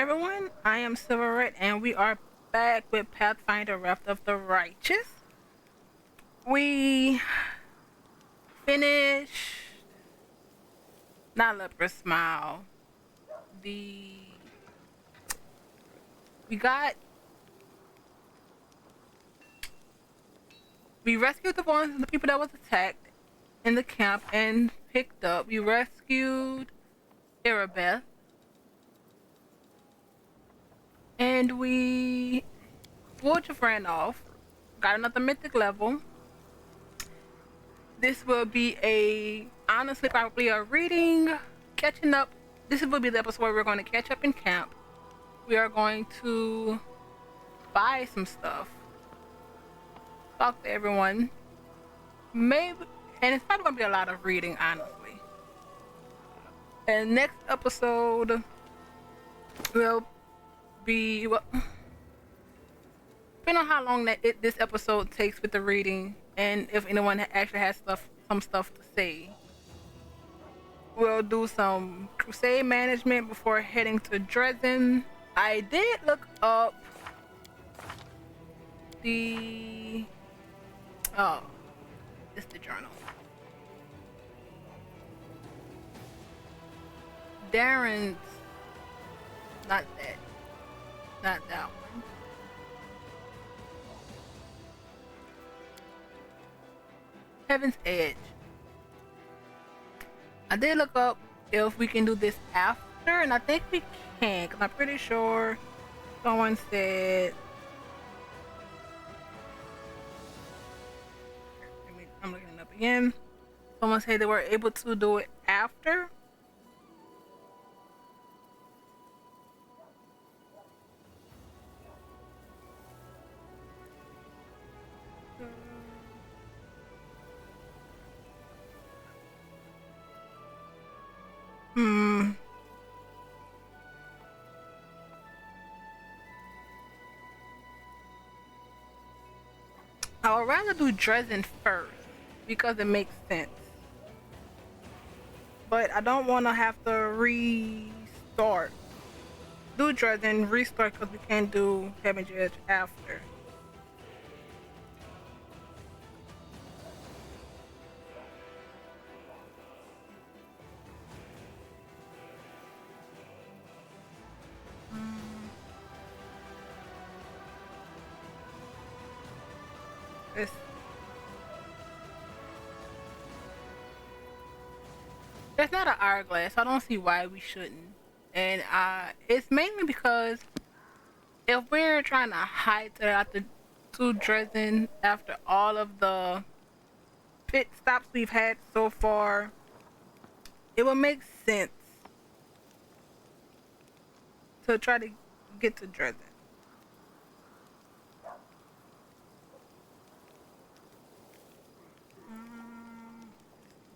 everyone? I am Silverette, and we are back with Pathfinder Wrath of the Righteous. We finished not Leper Smile. The we got we rescued the people that was attacked in the camp and picked up. We rescued Arabeth, and we would have ran off. Got another mythic level. This will be honestly probably a reading, catching up. This will be the episode where we're going to catch up in camp. We are going to buy some stuff, talk to everyone, maybe, and it's probably going to be a lot of reading, honestly. And next episode will be, well, depending on how long this episode takes with the reading, and if anyone actually has some stuff to say, we'll do some crusade management before heading to Dresden. I did look up it's the journal. Darren's not that one. Heaven's Edge. I did look up if we can do this after, and I think we can, because I'm pretty sure someone said. I'm looking it up again. Someone said they were able to do it after. I would rather do Dresden first because it makes sense. But I don't want to have to restart. Do Dresden, restart because we can't do Heaven's Edge after. It's not an hourglass, so I don't see why we shouldn't. And it's mainly because if we're trying to hide to Dresden after all of the pit stops we've had so far, it would make sense to try to get to Dresden.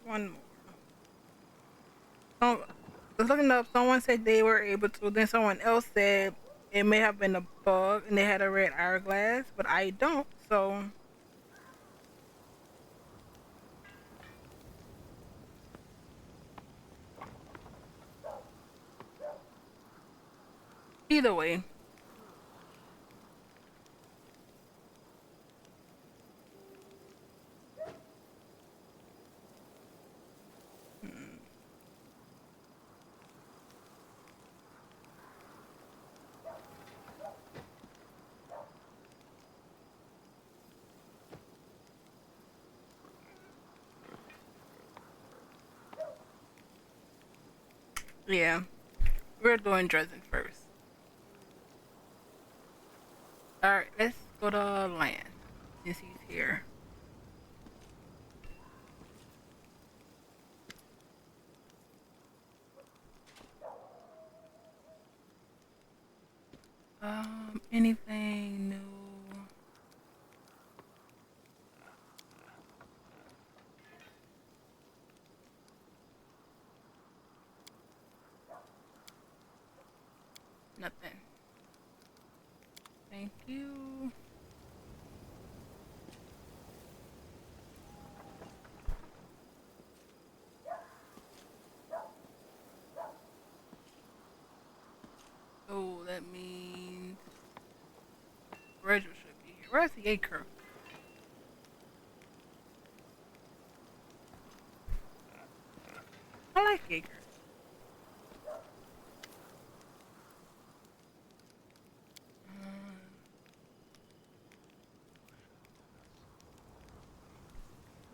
One more. So, looking up, someone said they were able to. Then someone else said it may have been a bug and they had a red hourglass, but I don't. So either way. Yeah, we're doing Dresden first. Alright, let's go to land since he's here. Anything new? Nothing. Thank you. Oh, Where's the acre? I like acre.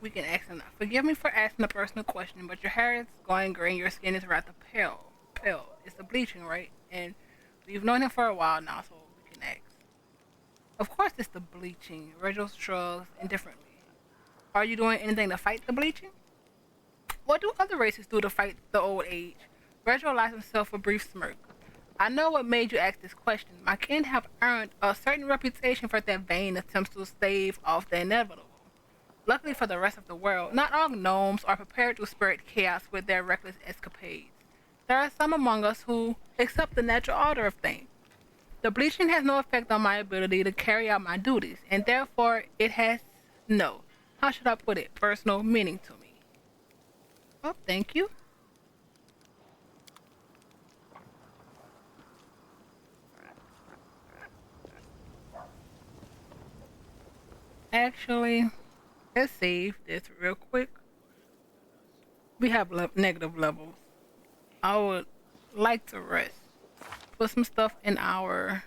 We can ask him now. Forgive me for asking a personal question, but your hair is going gray and your skin is rather pale. Pale. It's the bleaching, right? And we've known him for a while now, so we can ask. Of course it's the bleaching. Reginald shrugs indifferently. Are you doing anything to fight the bleaching? What do other races do to fight the old age? Reginald allows himself a brief smirk. I know what made you ask this question. My kin have earned a certain reputation for their vain attempts to stave off the inevitable. Luckily for the rest of the world, not all gnomes are prepared to spirit chaos with their reckless escapades. There are some among us who accept the natural order of things. The bleaching has no effect on my ability to carry out my duties, and therefore it has no, how should I put it, personal meaning to me. Oh, thank you. Actually, let's save this real quick. We have negative levels. I would like to rest. Put some stuff in our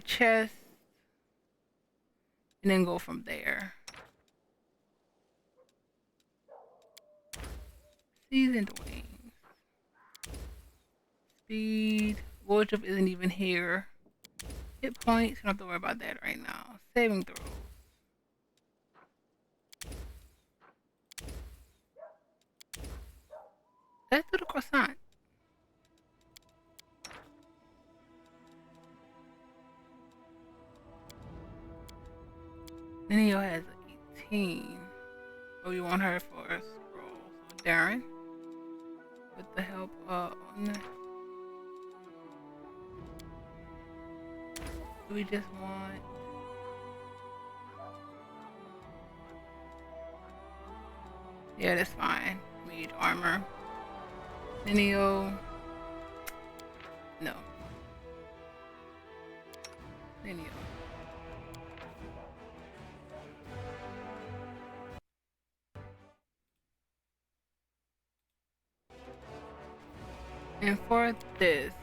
chest, and then go from there. Seasoned wings. Speed. Wardrobe isn't even here. Hit points. You don't have to worry about that right now. Saving throws. Let's do the croissant. Neo has 18. Oh, you want her for a scroll. So Darren, with the help of... we just want... Yeah, that's fine. Mage armor. Neo... No. Neo. And for this,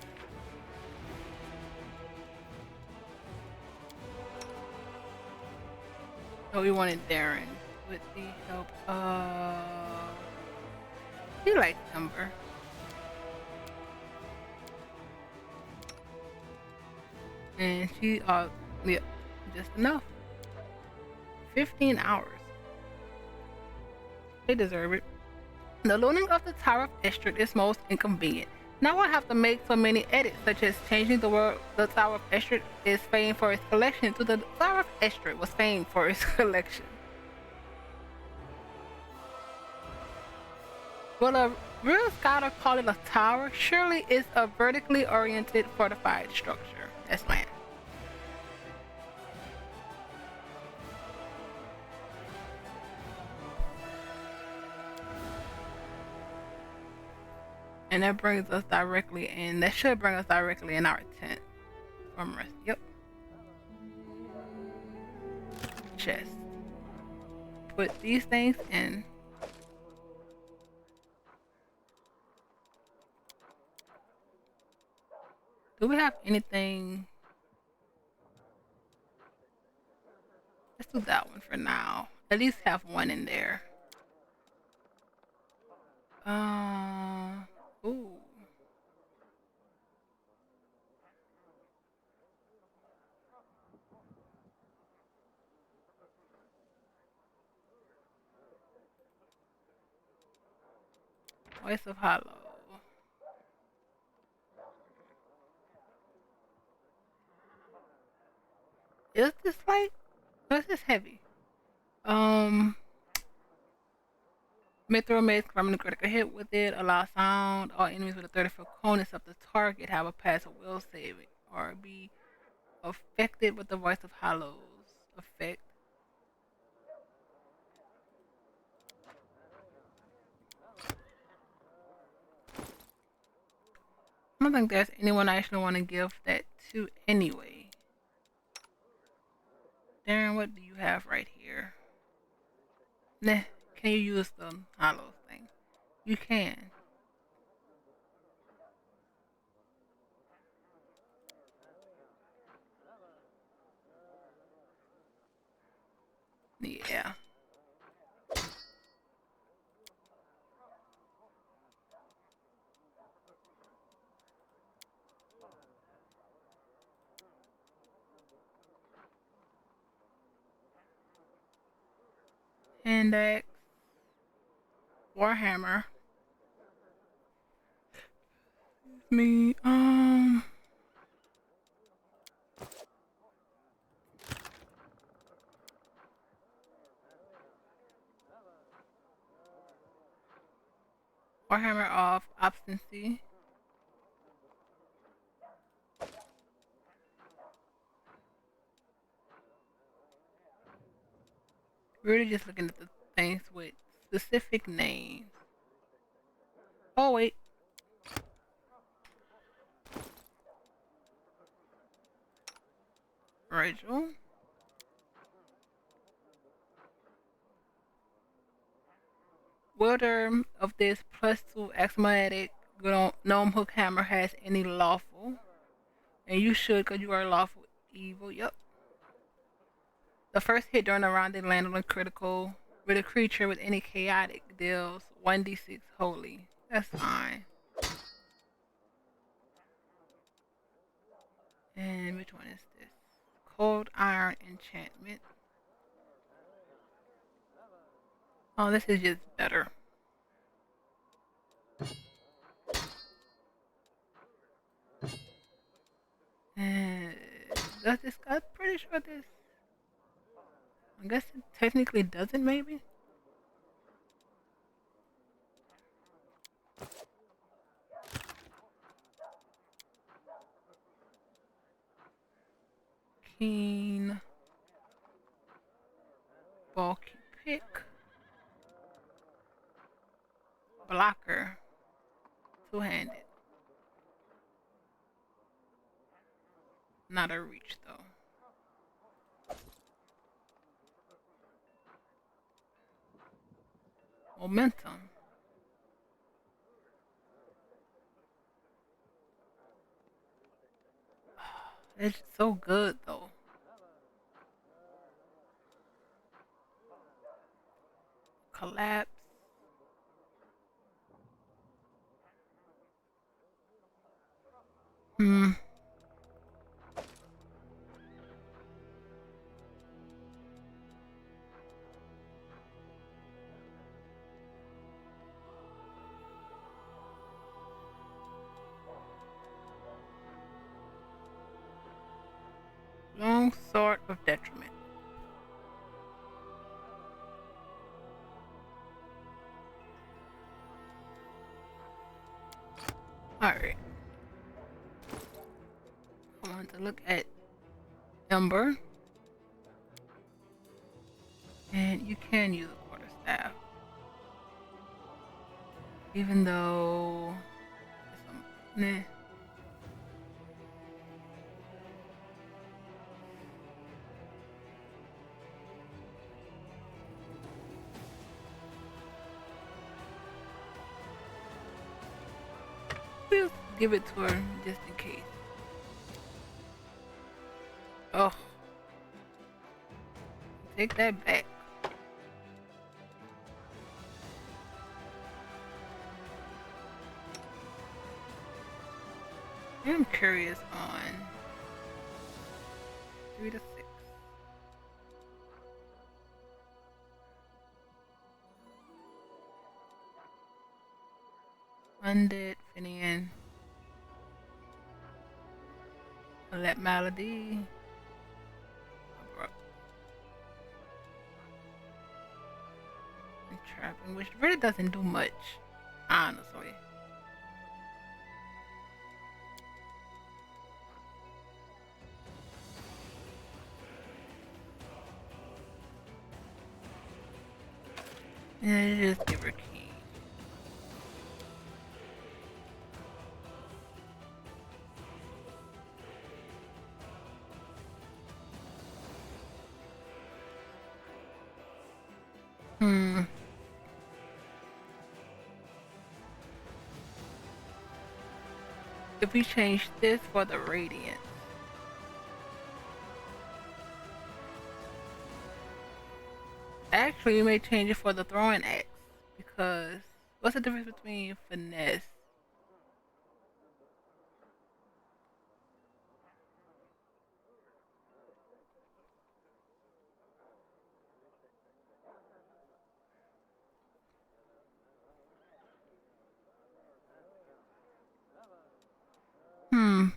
oh, we wanted Darren with the help of... He likes Ember. And she, yeah, just enough. 15 hours. They deserve it. The looting of the Tower of Estrid is most inconvenient. Now I have to make so many edits, such as changing the word the Tower of Estrid is famed for its collection to the Tower of Estrid was famed for its collection. Will a real scholar call it a tower? Surely it's a vertically oriented fortified structure. That's land. And that brings us directly in. That should bring us directly in our tent. From rest. Yep. Chest. Put these things in. Do we have anything? Let's do that one for now. At least have one in there. Ooh. Voice of Hollow. Is this light? Or is this heavy? Mithril Mace from the critical hit with it. Allow sound. All enemies with a 30-foot conus of the target have a pass of will saving or be affected with the Voice of Hollow's effect. I don't think there's anyone I actually want to give that to anyway. Darren, what do you have right here? Nah, can you use the hollow thing? You can. Yeah. Index. Warhammer. Me. Warhammer of Obstinacy. Really just looking at the things with specific names. Oh wait. Rachel. Whether of this +2 axiomatic gnome hook hammer has any lawful. And you should, because you are lawful evil. Yep. The first hit during the round they land on a critical with a creature with any chaotic deals 1d6 holy. That's fine. And which one is this? Cold Iron Enchantment. Oh, this is just better. And does this? I'm pretty sure this. I guess it technically doesn't, maybe? Keen. Bulky pick. Blocker. Two-handed. Not a reach, though. Momentum. It's so good, though. Collapse. Hmm. Long sword of detriment. Alright. I want to look at Ember. And you can use a quarterstaff. Even though nah. We'll give it to her just in case. Oh. Take that back. I'm curious on 3 to 6. Undead, Finian. Let Malady. And trapping, which really doesn't do much, honestly. Yeah, just give her key. if we change this for the radiant. Actually, we may change it for the throwing axe because what's the difference between finesse? Hmm.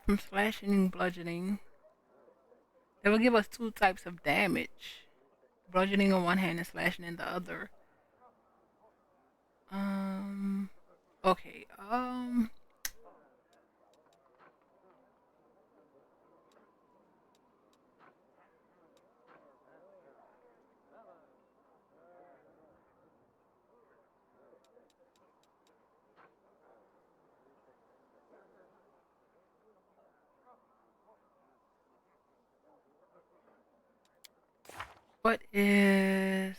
From slashing and bludgeoning. They will give us two types of damage. Bludgeoning on one hand and slashing in the other. Okay. What is...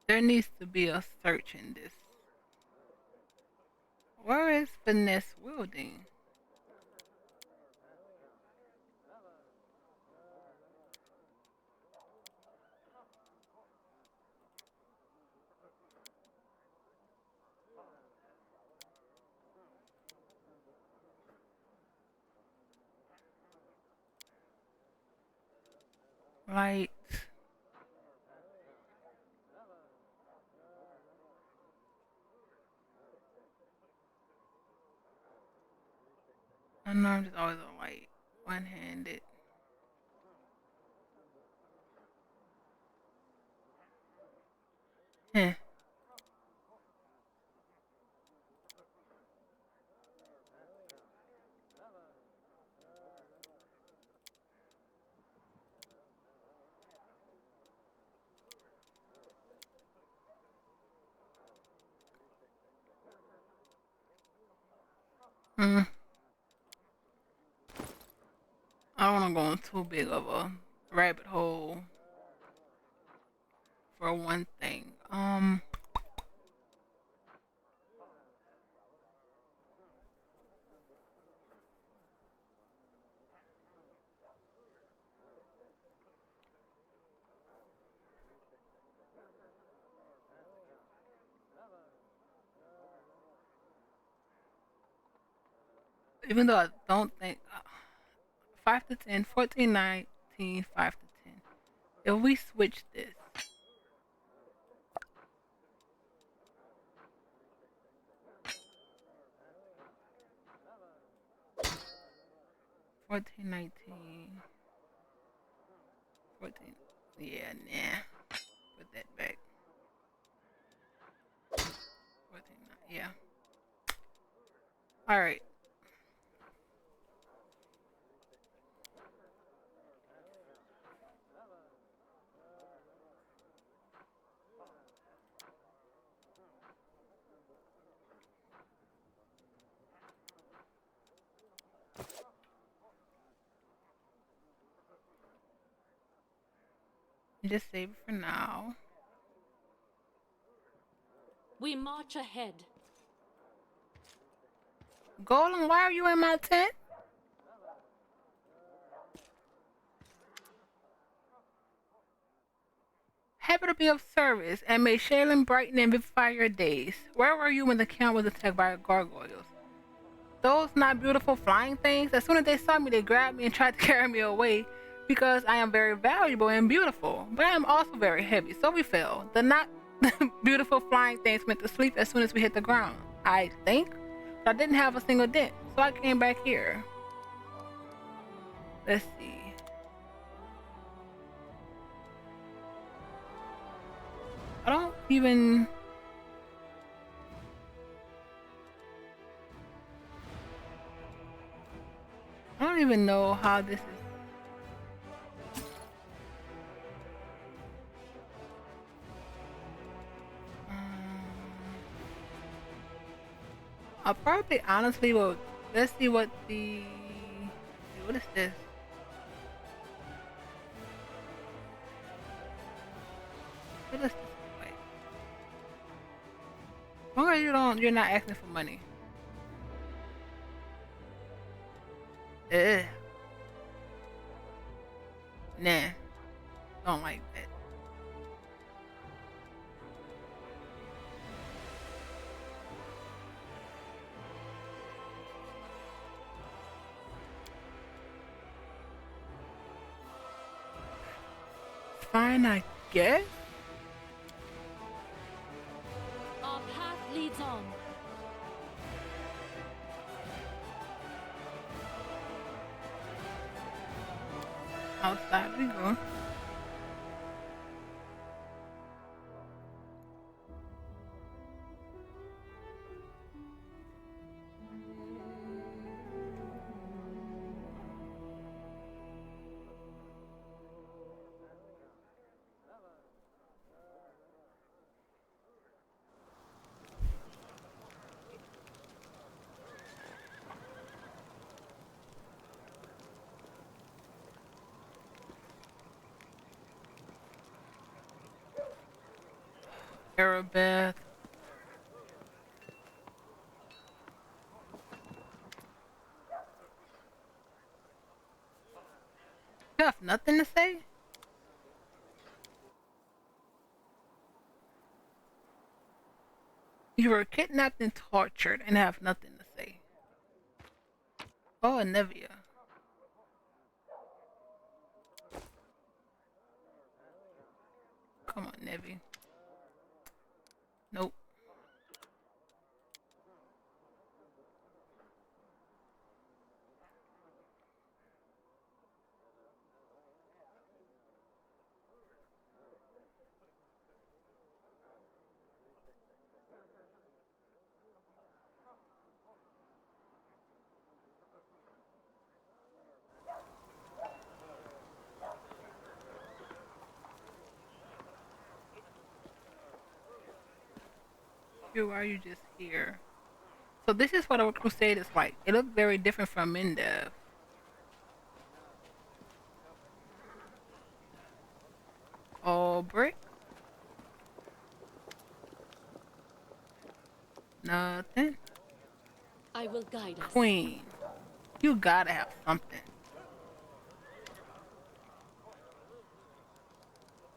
There needs to be a search in this. Where is finesse wielding? Right. Unarmed is always a light. One-handed. Heh. Hmm. I don't want to go in too big of a rabbit hole for one thing. Even though I don't think 5 to 10, 14, 19, 5 to 10. If we switch this, 14, 19, 14. Yeah, nah. Put that back. 14, yeah. Alright. Just save it for now. We march ahead. Golem, why are you in my tent? Happy to be of service, and may Shaylin brighten and vivify your days. Where were you when the camp was attacked by gargoyles? Those not beautiful flying things, as soon as they saw me, they grabbed me and tried to carry me away because I am very valuable and beautiful, but I am also very heavy, so we fell. The not beautiful flying things went to sleep as soon as we hit the ground, I think, but I didn't have a single dent, so I came back here. Let's see. I don't even... I don't even know how this is. I'll probably honestly will. Let's see what the. What is this? What is this? Like, as long as you're not asking for money. Ugh. Nah, don't like that. Fine, I guess. Our path leads on. Outside we go. Arabeth. You have nothing to say? You were kidnapped and tortured and have nothing to say. Oh, Nevia. Come on, Nevi. Nope. Why are you just here? So this is what our crusade is like. It looked very different from Mindev. All brick? Nothing. I will guide us. Queen. You gotta have something.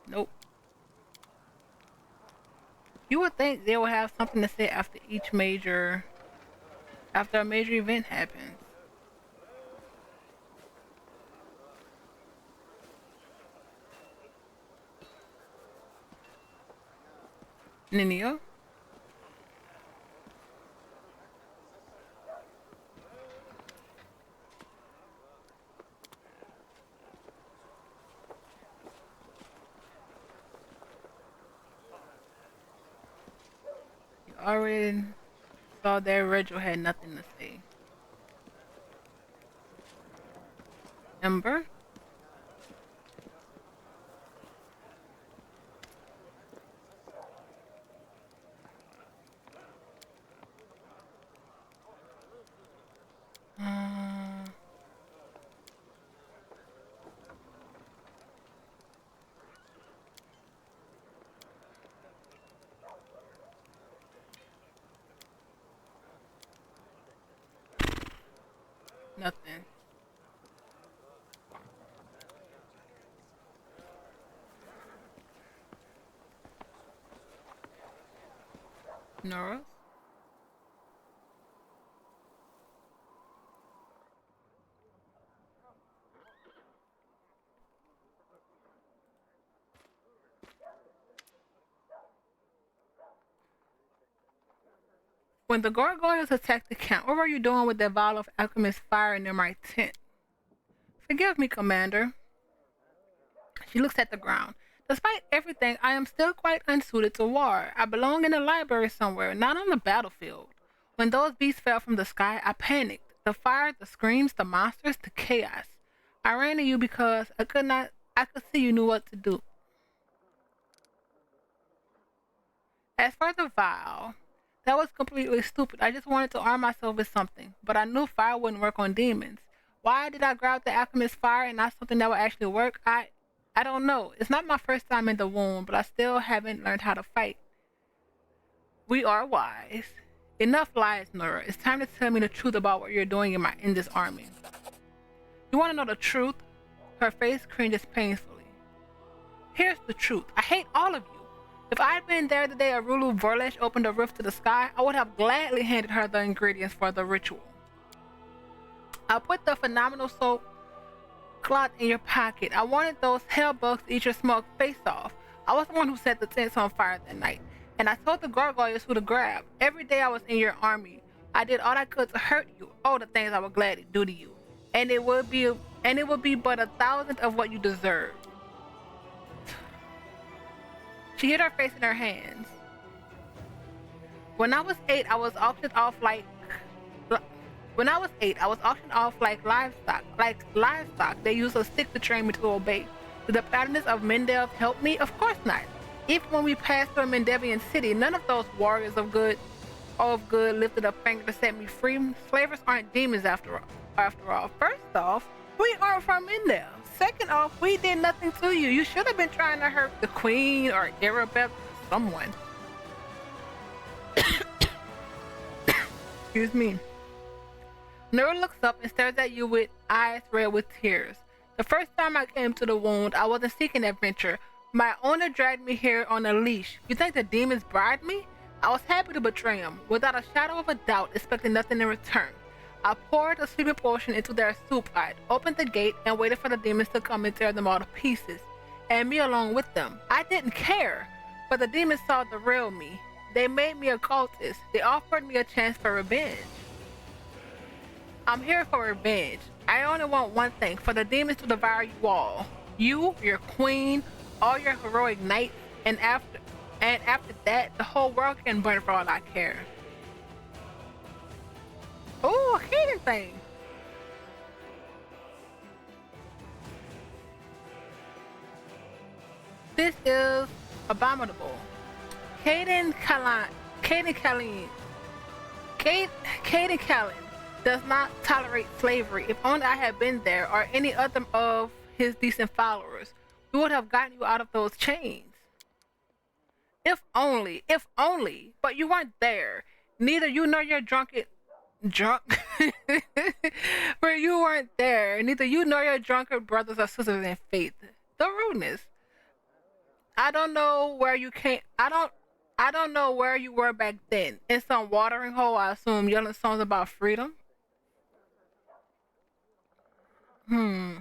Nope. You would think they would have something to say after a major event happens. Ninio? You already saw that Regil had nothing to say. Ember? Uh, Nothing. Nora? When the gargoyles attacked the camp, what were you doing with that vial of alchemist fire near my tent? Forgive me, Commander. She looks at the ground. Despite everything, I am still quite unsuited to war. I belong in a library somewhere, not on the battlefield. When those beasts fell from the sky, I panicked. The fire, the screams, the monsters, the chaos. I ran to you because I could see you knew what to do. As for the vial, That was completely stupid. I just wanted to arm myself with something, but I knew fire wouldn't work on demons. Why did I grab the alchemist fire and not something that would actually work? I don't know. It's not my first time in the womb, but I still haven't learned how to fight. We are wise. Enough lies, Nora. It's time to tell me the truth about what you're doing in this army. You want to know the truth? Her face cringes painfully. Here's the truth. I hate all of you. If I had been there the day Arulu Vorlesh opened a rift to the sky, I would have gladly handed her the ingredients for the ritual. I put the phenomenal soap cloth in your pocket. I wanted those hell bugs to eat your smug face off. I was the one who set the tents on fire that night, and I told the gargoyles who to grab. Every day I was in your army, I did all I could to hurt you. All the things I would gladly do to you, and it would be but 1,000th of what you deserve. She hid her face in her hands. When I was 8, I was auctioned off like livestock. Like livestock, they use a stick to train me to obey. Did the paladins of Mendev help me? Of course not. Even when we passed through a Mendevian city, none of those warriors of good lifted a finger to set me free. Slavers aren't demons after all. First off, we aren't from Mendev. Second off, we did nothing to you. You should have been trying to hurt the queen or Arabeth or someone. Excuse me. Nora looks up and stares at you with eyes red with tears. The first time I came to the wound, I wasn't seeking adventure. My owner dragged me here on a leash. You think the demons bribed me? I was happy to betray him, without a shadow of a doubt, expecting nothing in return. I poured a sleeping potion into their soup pot, opened the gate, and waited for the demons to come and tear them all to pieces, and me along with them. I didn't care, but the demons saw the real me. They made me a cultist. They offered me a chance for revenge. I'm here for revenge. I only want one thing, for the demons to devour you all. You, your queen, all your heroic knights, and after that, the whole world can burn for all I care. Oh, a hidden thing. This is abominable. Caden Callan does not tolerate slavery. If only I had been there, or any other of his decent followers, we would have gotten you out of those chains. If only, but you weren't there. Neither you nor your drunk, where you weren't there. Neither you nor your drunkard brothers or sisters in faith. The rudeness. I don't know where you came. I don't know where you were back then. In some watering hole, I assume, yelling songs about freedom. Hmm.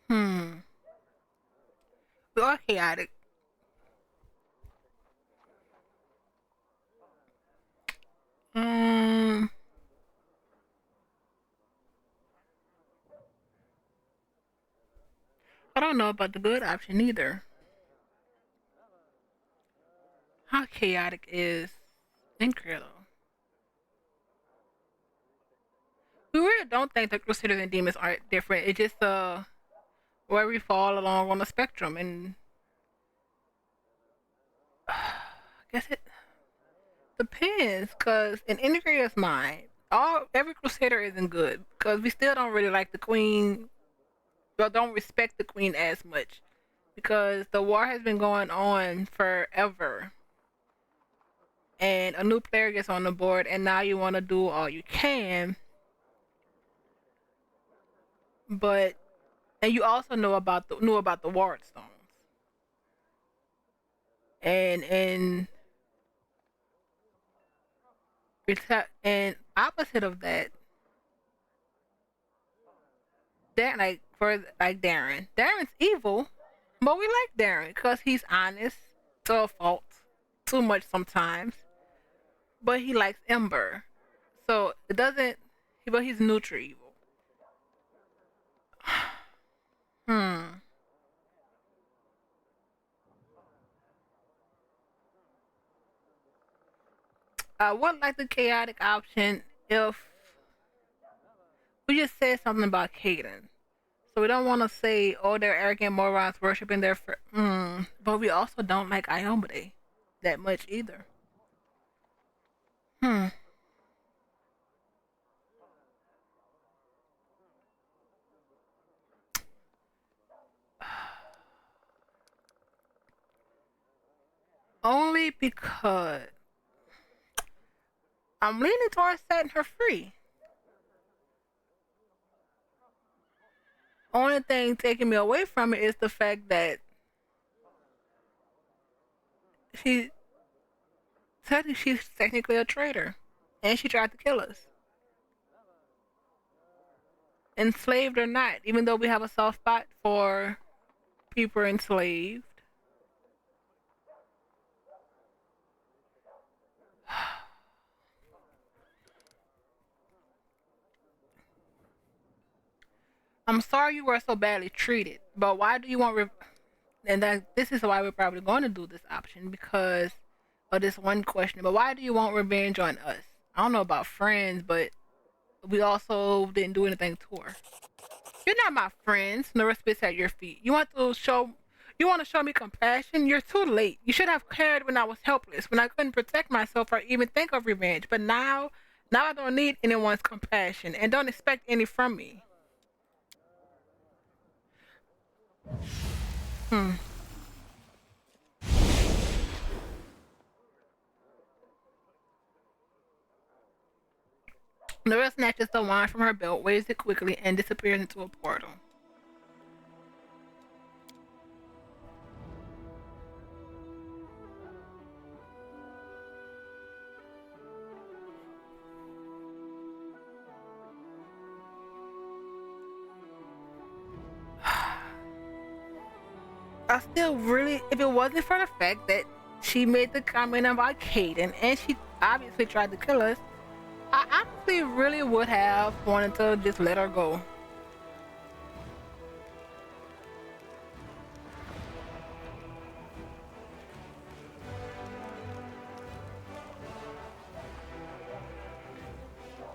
Hmm. We are chaotic. Um. I don't know about the good option either. How chaotic is Incria though? We really don't think the Crusaders and Demons are different. It's just where we fall along on the spectrum, and I guess it depends. Cause in Incria's mind, every Crusader isn't good because we still don't really like the Queen. Well, don't respect the Queen as much because the war has been going on forever, and a new player gets on the board, and now you want to do all you can, but and you also knew about the ward stones, and and opposite of that, that Darren's evil, but we like Darren because he's honest to a fault, too much sometimes, but he likes Ember, so it doesn't. But he's neutral evil. Hmm. I would like the chaotic option if We just said something about Caden. So we don't want to say, oh, they're arrogant morons worshiping their but we also don't like Iomade that much either. Hmm. Only because I'm leaning towards setting her free. Only thing taking me away from it is the fact that she she's technically a traitor, and she tried to kill us, enslaved or not. Even though we have a soft spot for people enslaved. I'm sorry you were so badly treated, but why do you want? And that this is why we're probably going to do this option because of this one question. But why do you want revenge on us? I don't know about friends, but we also didn't do anything to her. You're not my friends, nor spits at your feet. You want to show me compassion? You're too late. You should have cared when I was helpless, when I couldn't protect myself or even think of revenge. But now I don't need anyone's compassion and don't expect any from me. Hmm. Nora snatches the wine from her belt, waves it quickly, and disappears into a portal. I still really, if it wasn't for the fact that she made the comment about Caden and she obviously tried to kill us, I honestly really would have wanted to just let her go.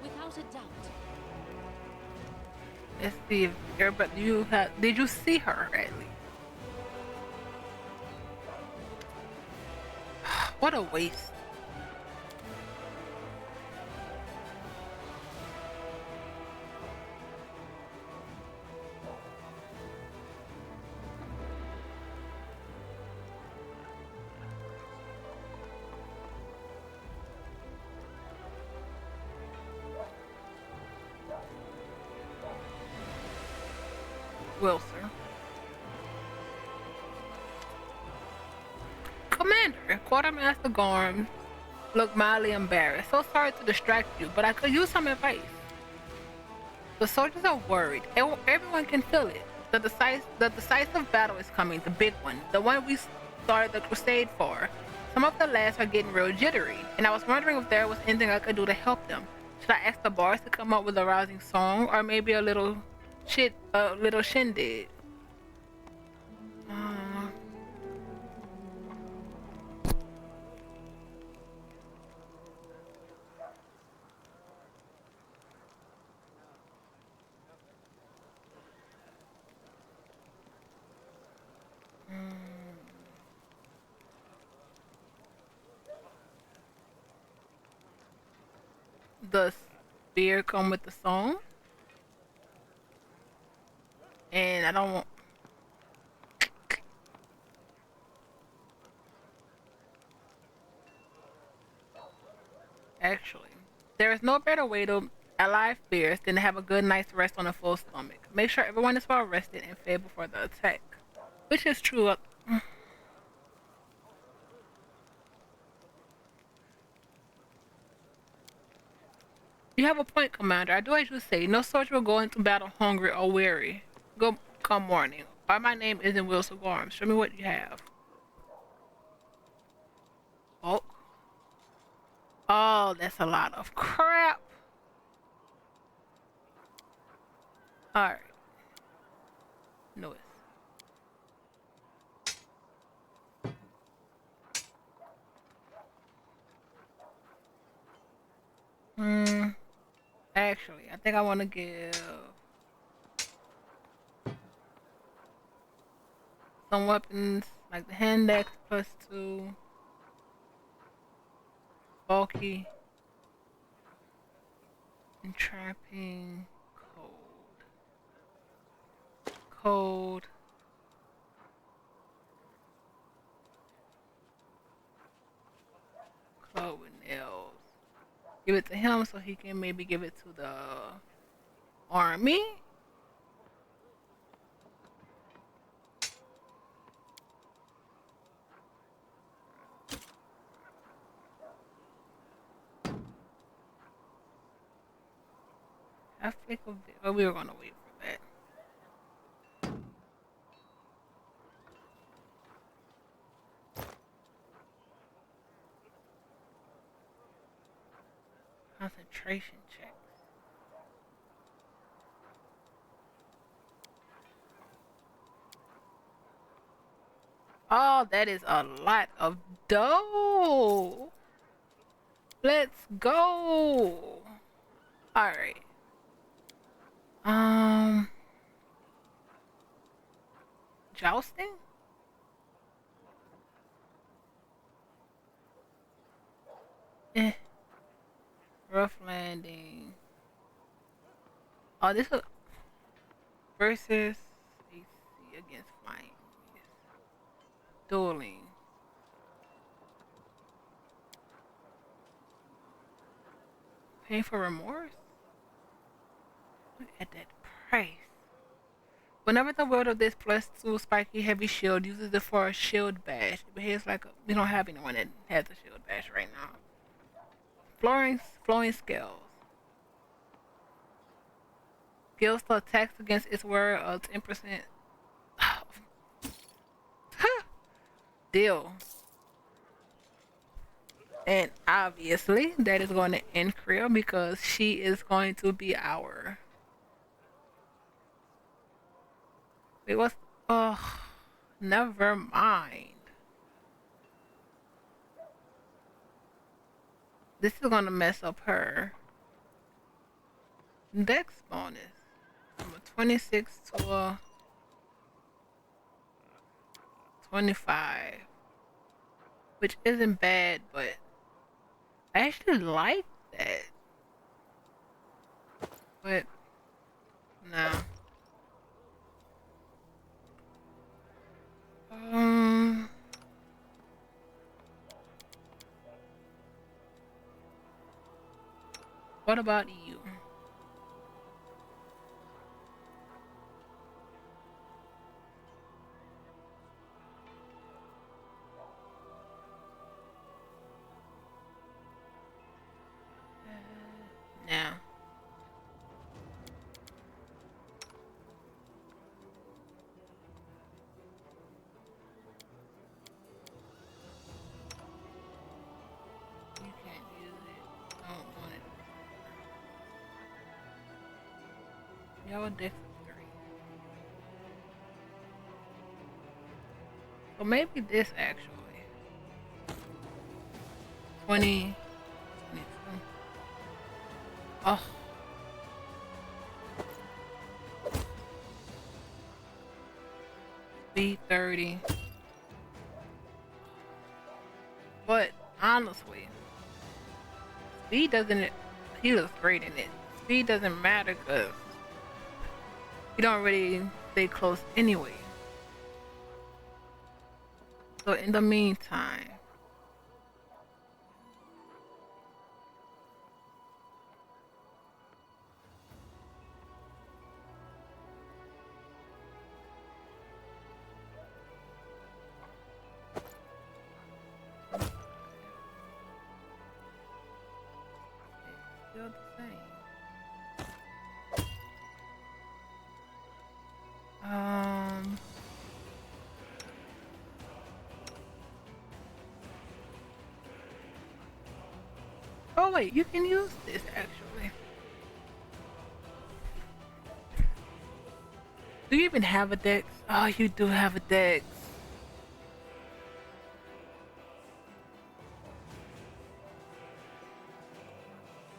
Without a doubt. Let's see if everybody did you see her at least? What a waste. Wilson. Commander, Quartermaster Gorm looked mildly embarrassed. So sorry to distract you, but I could use some advice. The soldiers are worried. Everyone can feel it. The decisive battle is coming, the big one, the one we started the crusade for. Some of the lads are getting real jittery, and I was wondering if there was anything I could do to help them. Should I ask the bars to come up with a rousing song, or maybe a little shindig? Uh, does beer come with the song? And I don't want. Actually, there is no better way to alive bears than to have a good night's rest on a full stomach. Make sure everyone is well rested and fed before the attack. Which is true. You have a point, Commander. I do as you say. No soldier will go into battle hungry or weary. Go come morning. Why my name isn't Wilson Gorm. Show me what you have. Oh. Oh, that's a lot of crap. Alright. Noise. Hmm. Actually, I think I want to give some weapons like the hand axe +2, bulky, entrapping, cold, club with nails. Give it to him so he can maybe give it to the army. I think we were gonna wait for that. Concentration checks. Oh, that is a lot of dough. Let's go. All right. Jousting? Eh. Rough landing. Oh, this is versus AC against flying. Dueling. Pay for remorse? Look at that price. Whenever the wield of this +2 spiky heavy shield uses it for a shield bash, it behaves like we don't have anyone that has a shield bash right now. Flowing scales. Skills to attacks against its wearer of 10%. Deal. And obviously, that is going to Incria because she is going to be our. Wait, what's. Oh, never mind. This is going to mess up her dex bonus. From a 26 to a 25. Which isn't bad, but I actually like that. But, no. What about you? Now. You can't use it. I don't want it. Y'all dex of 3. So maybe this actually. 20. 22. Oh. Speed 30. But honestly, speed doesn't. He looks great in it. Speed doesn't matter because you don't really stay close anyway. So in the meantime, it's still the same. Oh wait, you can use this actually. Do you even have a dex? Oh, you do have a dex.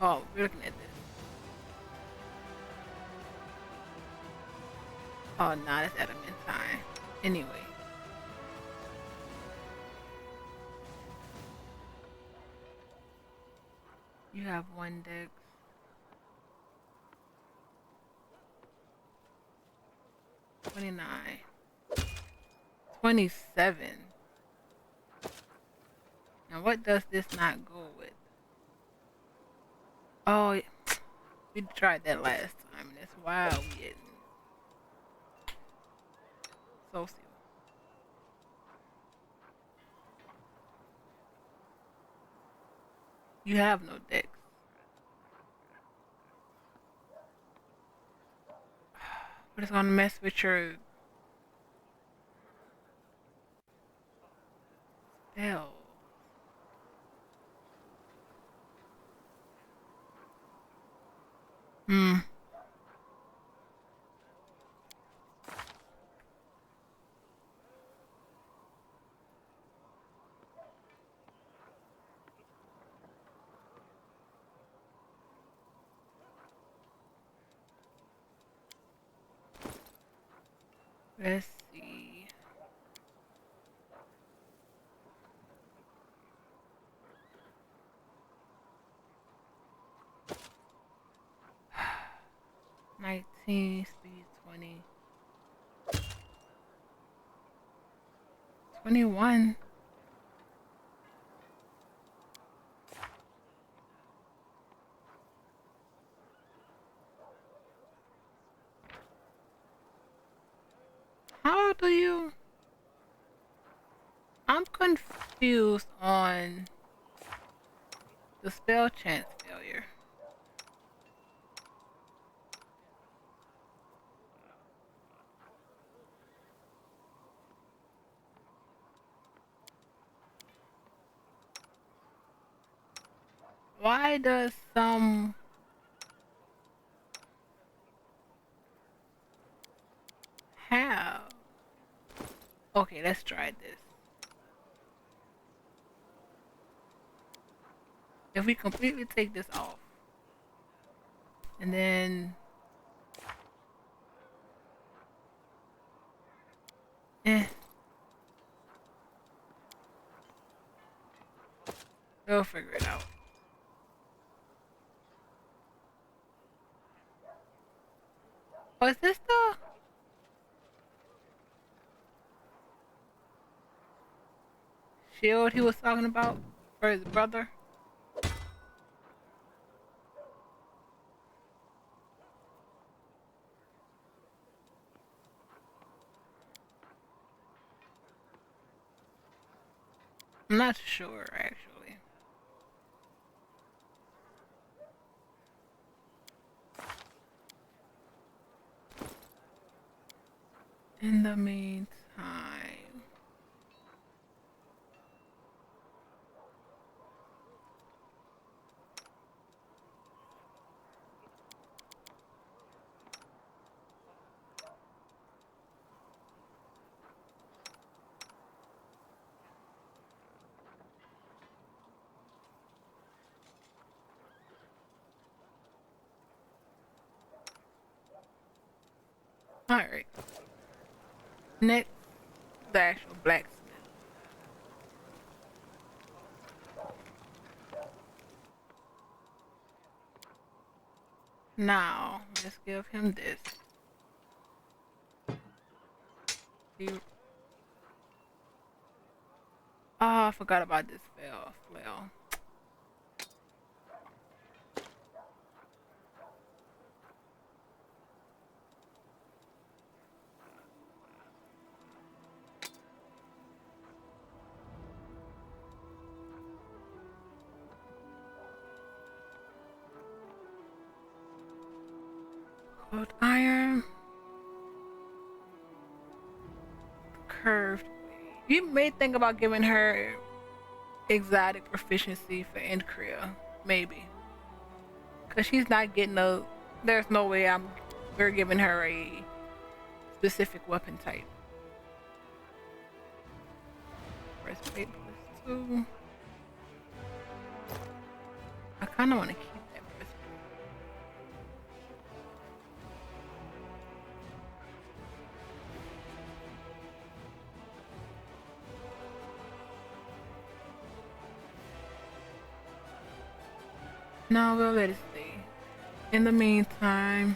Oh, we're looking at this. Oh, nah, that's adamantine. Anyway. You have one dex. 29. 27. And what does this not go with? Oh, we tried that last time, and that's why we didn't. Social. You have no dex. But it's gonna mess with your spell. Hmm. Let's see. Nineteen, speed 20. 21. How do you? I'm confused on the spell chance failure. Why does some have? Okay, let's try this. If we completely take this off, and then, eh, we'll figure it out. Oh, is this the? Shield he was talking about for his brother? I'm not sure actually. In the meantime, all right. Next, the actual blacksmith. Now, let's give him this. He... Oh, I forgot about this spell. Well, cold iron, curved blade. You may think about giving her exotic proficiency for Incria, maybe, cause she's not getting a. There's no way we're giving her a specific weapon type. Breastplate +2. I kind of want to keep that breastplate. No, we'll let it stay. In the meantime,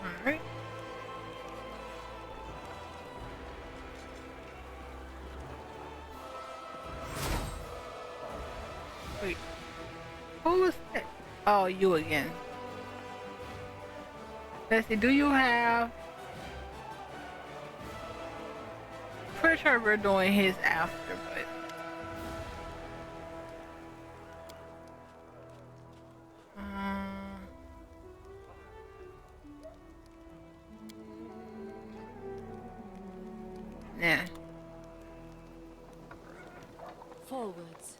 alright. Wait, who was that? Oh, you again. Let's see, do you have... Pretty sure we're doing his after, but... Yeah. Forwards.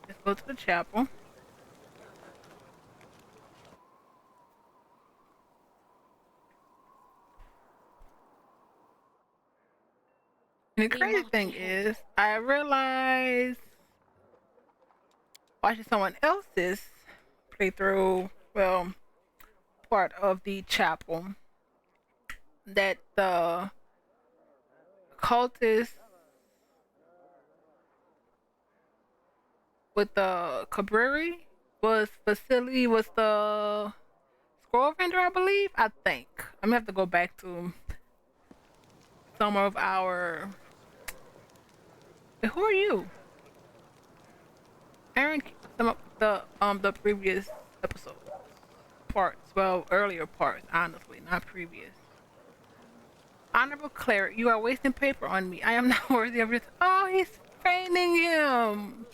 Let's go to the chapel. And the We crazy march thing ahead. is, I realized watching someone else's playthrough, well, part of the chapel, that the cultist with the Cabreri was the scroll vendor, I believe. I think I'm gonna have to go back to some of our. Who are you, Aaron? Some of the previous episode parts, well, earlier parts, honestly, not previous. Honorable cleric, you are wasting paper on me. I am not worthy of your. Oh, he's feigning him.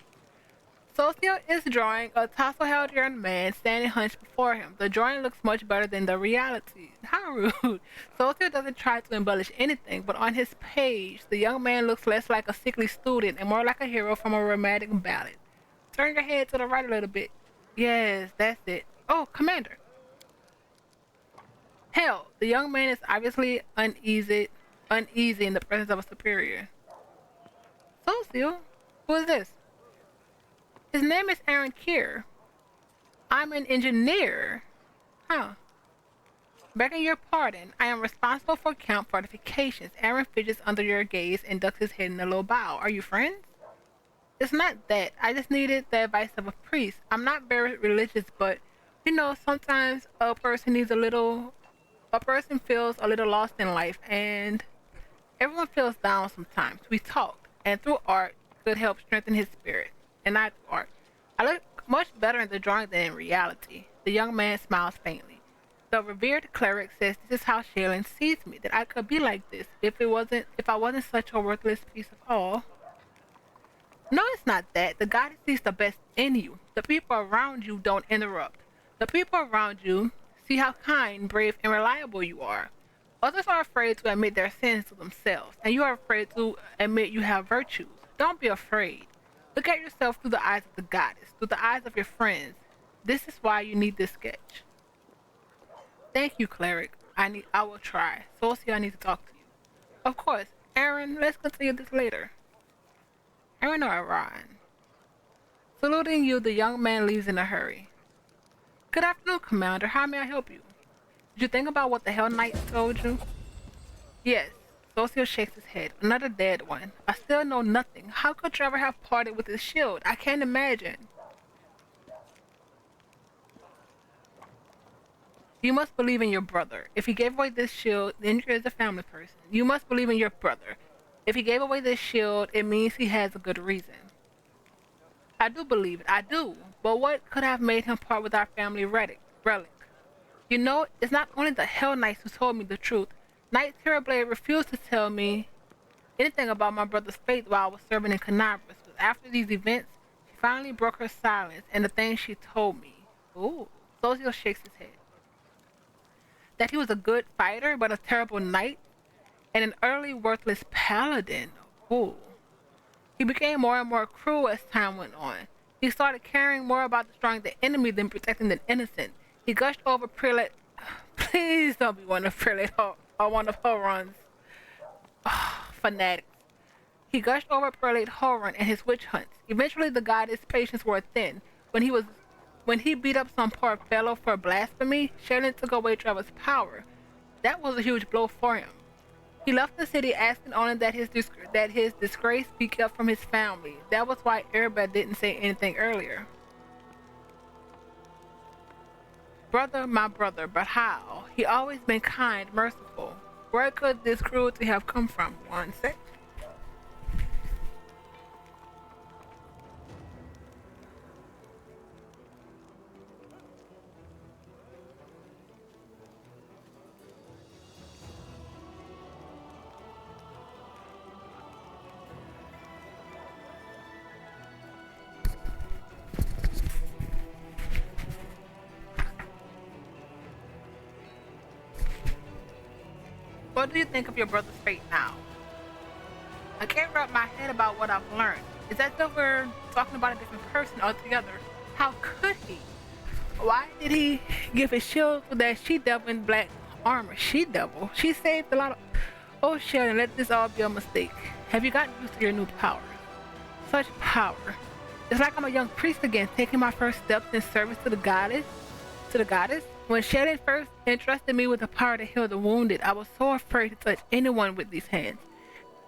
Socio is drawing a tassel-haired man standing hunched before him. The drawing looks much better than the reality. How rude. Socio doesn't try to embellish anything, but on his page, the young man looks less like a sickly student and more like a hero from a romantic ballad. Turn your head to the right a little bit. Yes, that's it. Oh, Commander. Hell, the young man is obviously uneasy in the presence of a superior. Socio? Who is this? His name is Aaron Kier. I'm an engineer. Huh. Begging your pardon, I am responsible for camp fortifications. Aaron fidgets under your gaze and ducks his head in a low bow. Are you friends? It's not that. I just needed the advice of a priest. I'm not very religious, but sometimes a person feels a little lost in life, and everyone feels down sometimes. We talked, and through art could help strengthen his spirit. And not through art. I look much better in the drawing than in reality. The young man smiles faintly. The revered cleric says this is how Shaylin sees me, that I could be like this if I wasn't such a worthless piece of all. No, it's not that. The goddess sees the best in you. The people around you don't interrupt. The people around you see how kind, brave, and reliable you are. Others are afraid to admit their sins to themselves, and you are afraid to admit you have virtues. Don't be afraid. Look at yourself through the eyes of the goddess, through the eyes of your friends. This is why you need this sketch. Thank you, cleric. I will try. Socia, I need to talk to you. Of course. Aaron, let's continue this later. Aaron or Aaron? Saluting you, the young man leaves in a hurry. Good afternoon, Commander. How may I help you? Did you think about what the Hell Knight told you? Yes. Socio shakes his head. Another dead one. I still know nothing. How could Trevor have parted with his shield? I can't imagine. You must believe in your brother. If he gave away this shield, then you're a family person. You must believe in your brother. If he gave away this shield, it means he has a good reason. I do believe it. I do. But what could have made him part with our family relic? It's not only the Hell Knights who told me the truth. Knight Terrorblade refused to tell me anything about my brother's fate while I was serving in Canabras. But after these events, she finally broke her silence and the things she told me. Ooh. Socio shakes his head. That he was a good fighter, but a terrible knight, and an early worthless paladin. Ooh. He became more and more cruel as time went on. He started caring more about destroying the enemy than protecting the innocent. He gushed over Prelate. Please don't be one of Prelate or one of Horon's fanatics. He gushed over Perlate Horan and his witch hunts. Eventually, the goddess' patience wore thin. When he beat up some poor fellow for blasphemy, Sheridan took away Trevor's power. That was a huge blow for him. He left the city asking only that his disgrace be kept from his family. That was why everybody didn't say anything earlier. Brother, my brother, but how? He always been kind, merciful. Where could this cruelty have come from? One sec. What do you think of your brother's fate now? I can't wrap my head about what I've learned. Is that though we're talking about a different person altogether? How could he? Why did he give his shield to that she-devil in black armor? She-devil? She saved a lot of... Oh, Sheldon, let this all be a mistake. Have you gotten used to your new powers? Such power. It's like I'm a young priest again, taking my first steps in service to the goddess. When Sheldon first entrusted me with the power to heal the wounded, I was so afraid to touch anyone with these hands.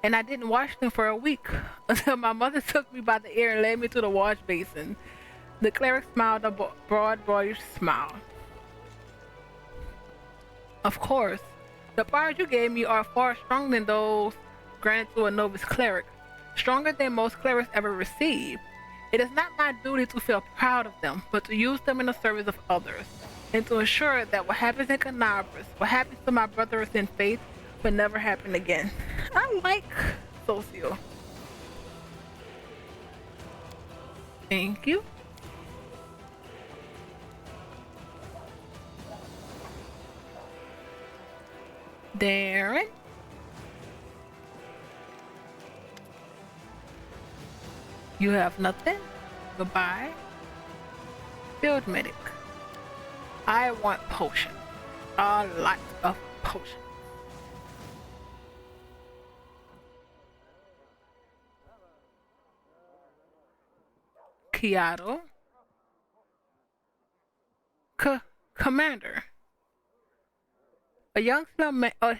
And I didn't wash them for a week until my mother took me by the ear and led me to the wash basin. The cleric smiled a broad, boyish smile. Of course, the powers you gave me are far stronger than those granted to a novice cleric, stronger than most clerics ever received. It is not my duty to feel proud of them, but to use them in the service of others, and to ensure that what happens in Canabras, what happens to my brothers in faith, will never happen again. I like Socio. Thank you. Darren. You have nothing? Goodbye. Field medic. I want potion. A lot of potion. Kiato. Commander. A young slim man. A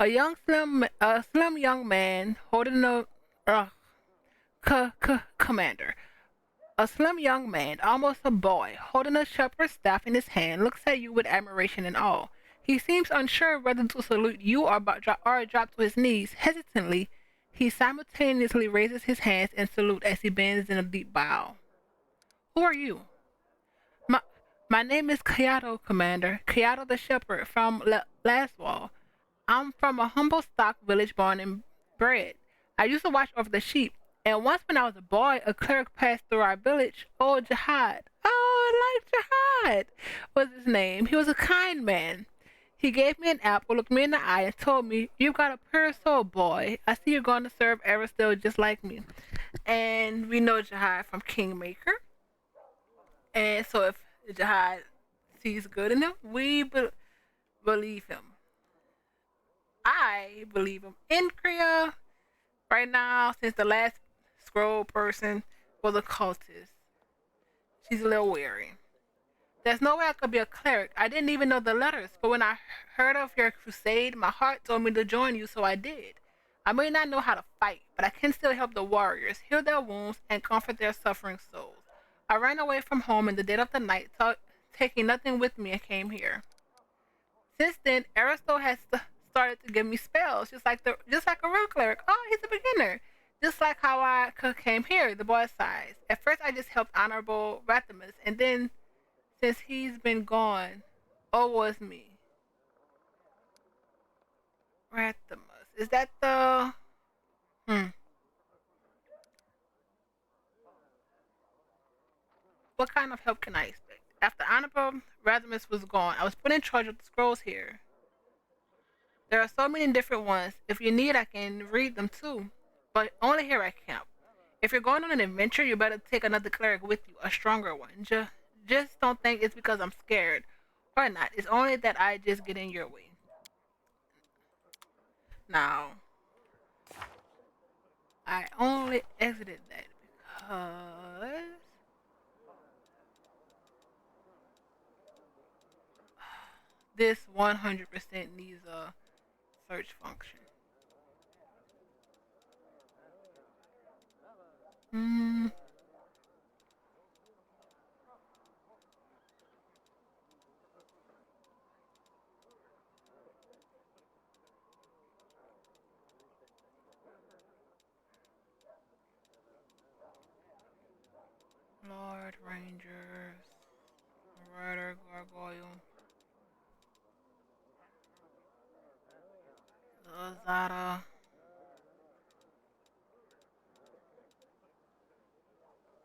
young slim young man holding a commander. A slim young man, almost a boy, holding a shepherd's staff in his hand, looks at you with admiration and awe. He seems unsure whether to salute you or drop to his knees. Hesitantly, he simultaneously raises his hands in salute as he bends in a deep bow. Who are you? My name is Kayato, Commander. Kayato the Shepherd from Laswell. I'm from a humble stock village born and bred. I used to watch over the sheep. And once when I was a boy, a cleric passed through our village. Oh, Jihad. Oh, I like Jihad was his name. He was a kind man. He gave me an apple, looked me in the eye, and told me, "You've got a pure soul, boy. I see you're going to serve Aristotle just like me." And we know Jihad from Kingmaker. And so if Jihad sees good in him, we believe him. I believe him. Incria, right now, since the last scroll person was a cultist, she's a little weary. There's no way I could be a cleric. I didn't even know the letters, but when I heard of your crusade, my heart told me to join you, so I did. I may not know how to fight, but I can still help the warriors, heal their wounds, and comfort their suffering souls. I ran away from home in the dead of the night, taking nothing with me, and came here. Since then, Aristotle has started to give me spells, just like a real cleric. Oh, he's a beginner. Just like how I came here, the boy size. At first, I just helped Honorable Rathamus, and then, since he's been gone, oh, was me. Rathamus. Is that the... What kind of help can I expect? After Honorable Rathamus was gone, I was put in charge of the scrolls here. There are so many different ones. If you need, I can read them too. But only here at camp. If you're going on an adventure, you better take another cleric with you, a stronger one. Just don't think it's because I'm scared. Or not. It's only that I just get in your way. Now, I only exited that because this 100% needs a search function. Hmm. Lord Rangers, Marauder Gargoyle, Lazada.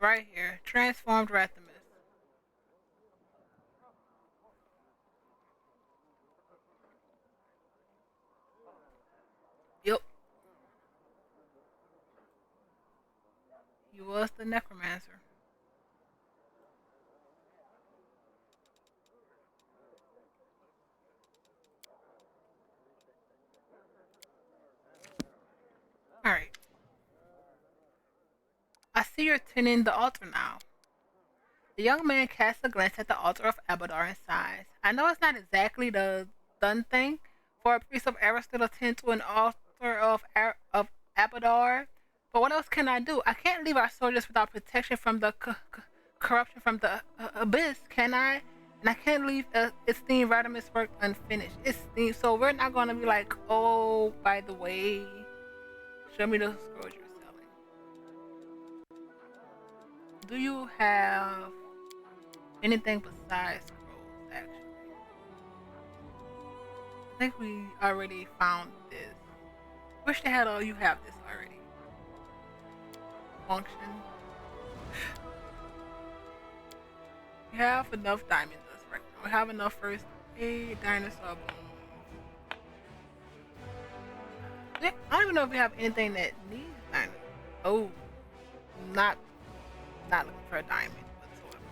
Right here, transformed Rathamus. Yep, he was the necromancer. Alright, I see you're tending the altar now. The young man casts a glance at the altar of Abadar and sighs. I know it's not exactly the done thing for a priest of Ariston to tend to an altar of Abadar, but what else can I do? I can't leave our soldiers without protection from the corruption from the abyss, can I? And I can't leave esteemed Radimus work unfinished. Esteemed, so we're not going to be like, oh, by the way, show me the scrolls you're selling. Do you have anything besides scrolls, actually? I think we already found this. Wish they had all you have this already. Function. We have enough diamond dust right now. We have enough first aid, dinosaur bones. I don't even know if we have anything that needs diamond. Oh, not not looking for a diamond whatsoever.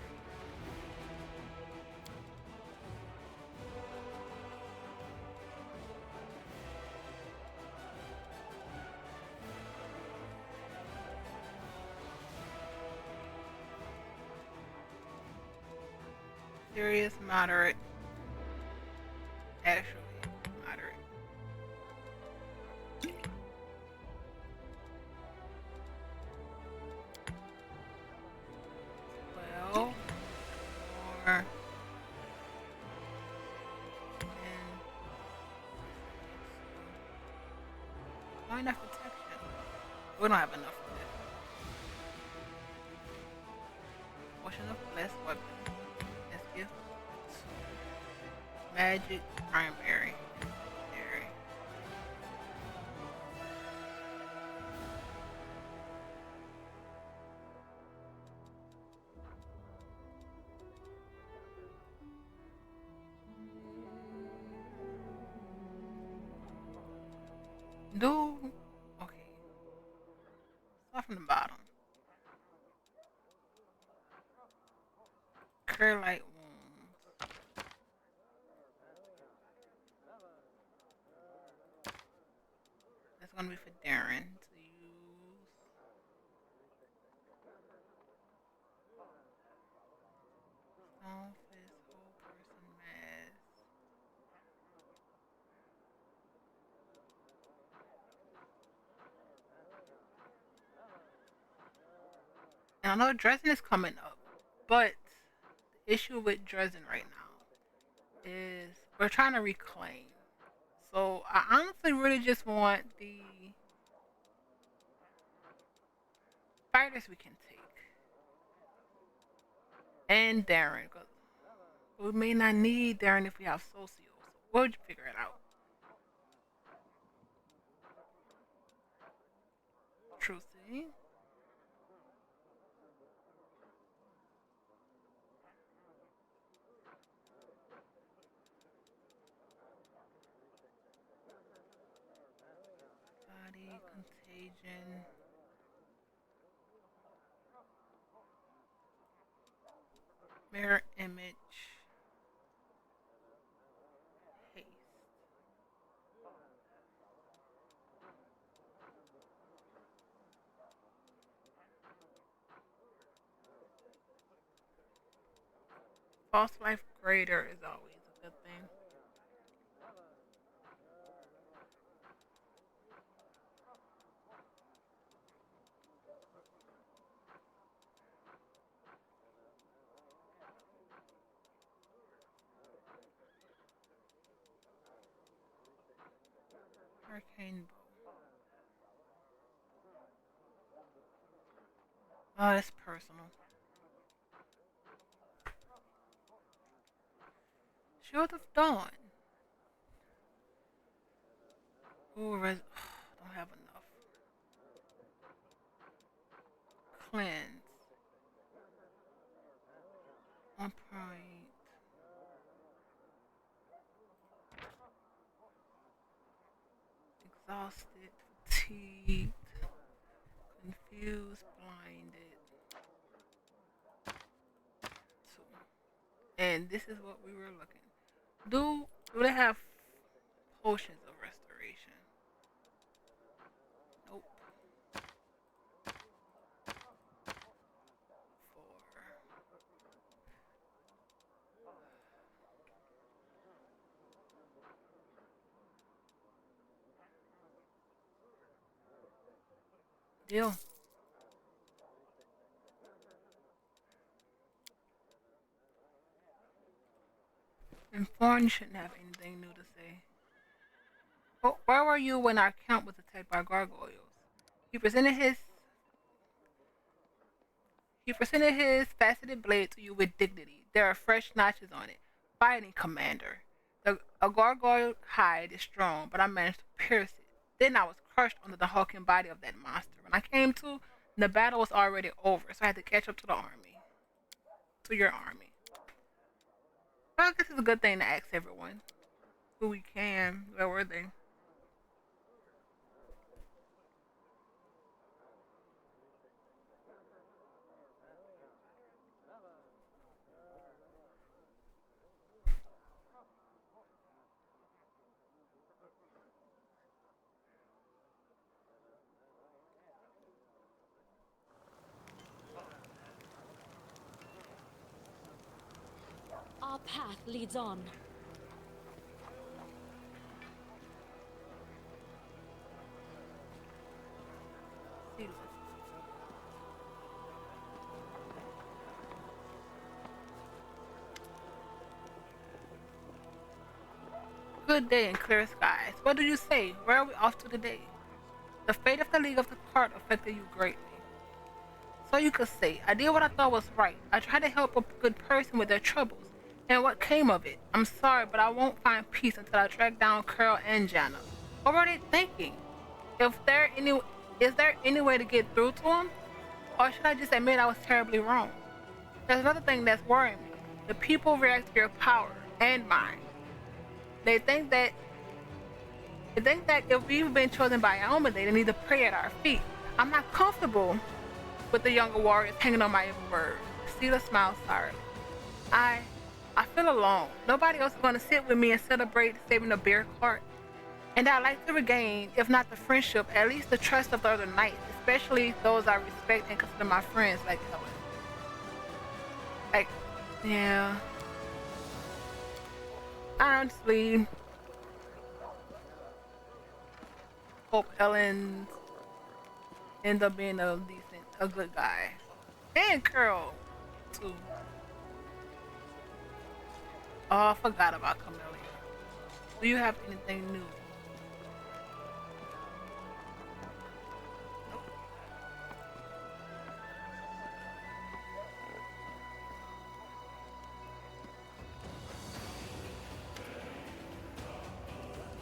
Serious, moderate, actually moderate. Well, or and not enough protection. We don't have enough of this. Potion of blessed weapon. Let's give magic primary. Secondary. Do okay. Start from the bottom. Cure light wounds. That's gonna be for Darren to use. Stone fist, whole person mask. And I know Dresden is coming up, but the issue with Dresden right now is we're trying to reclaim. So I honestly really just want the fighters we can take and Darren, because we may not need Darren if we have Socio. So we'll figure it out. Trucy. Body contagion. Mirror image. Haste. False life greater is always a good thing. Hurricane bow. Oh, that's personal. Shield of Dawn. Ooh, don't have enough. Cleanse. 1 point. Exhausted. Fatigued. Confused. Blinded. 2. And this is what we were looking. Do they have potions of restoration? Nope. 4. Deal. And Thorn shouldn't have anything new to say. But where were you when our camp was attacked by gargoyles? He presented his he presented his faceted blade to you with dignity. There are fresh notches on it. Fighting commander. A gargoyle hide is strong, but I managed to pierce it. Then I was crushed under the hulking body of that monster. When I came to, the battle was already over, so I had to catch up to the army. To your army. Well, I guess it's a good thing to ask everyone who we can. Where were they? Our path leads on. Good day and clear skies. What do you say? Where are we off to today? The fate of the League of the Cart affected you greatly. So you could say, I did what I thought was right. I tried to help a good person with their troubles. And what came of it? I'm sorry, but I won't find peace until I track down Carol and Jana. What were they thinking? Is there any way to get through to them? Or should I just admit I was terribly wrong? There's another thing that's worrying me. The people react to your power and mine. They think that if we've been chosen by Aomade, they need to pray at our feet. I'm not comfortable with the younger warriors hanging on my every word. Sela smiled sourly. I I feel alone. Nobody else is going to sit with me and celebrate saving the bear cart. And I'd like to regain, if not the friendship, at least the trust of the other knights, especially those I respect and consider my friends like Ellen. Like, yeah. I honestly hope Ellen ends up being a good guy. And Carol, too. Oh, I forgot about Camellia. Do you have anything new?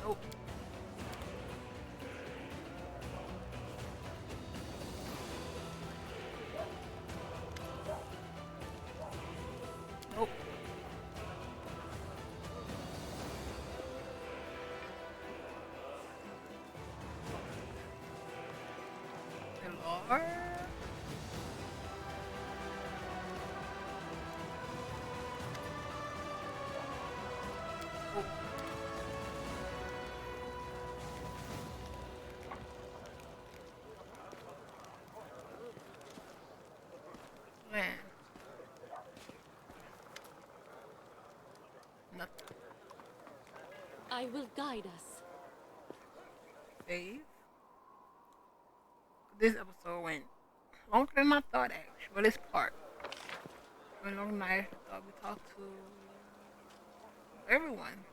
Nope. Nope. Hello? Oh, man. Nothing. I will guide us. Save. This episode went longer than I thought, actually. Well, this part went longer than I thought. We talked to everyone.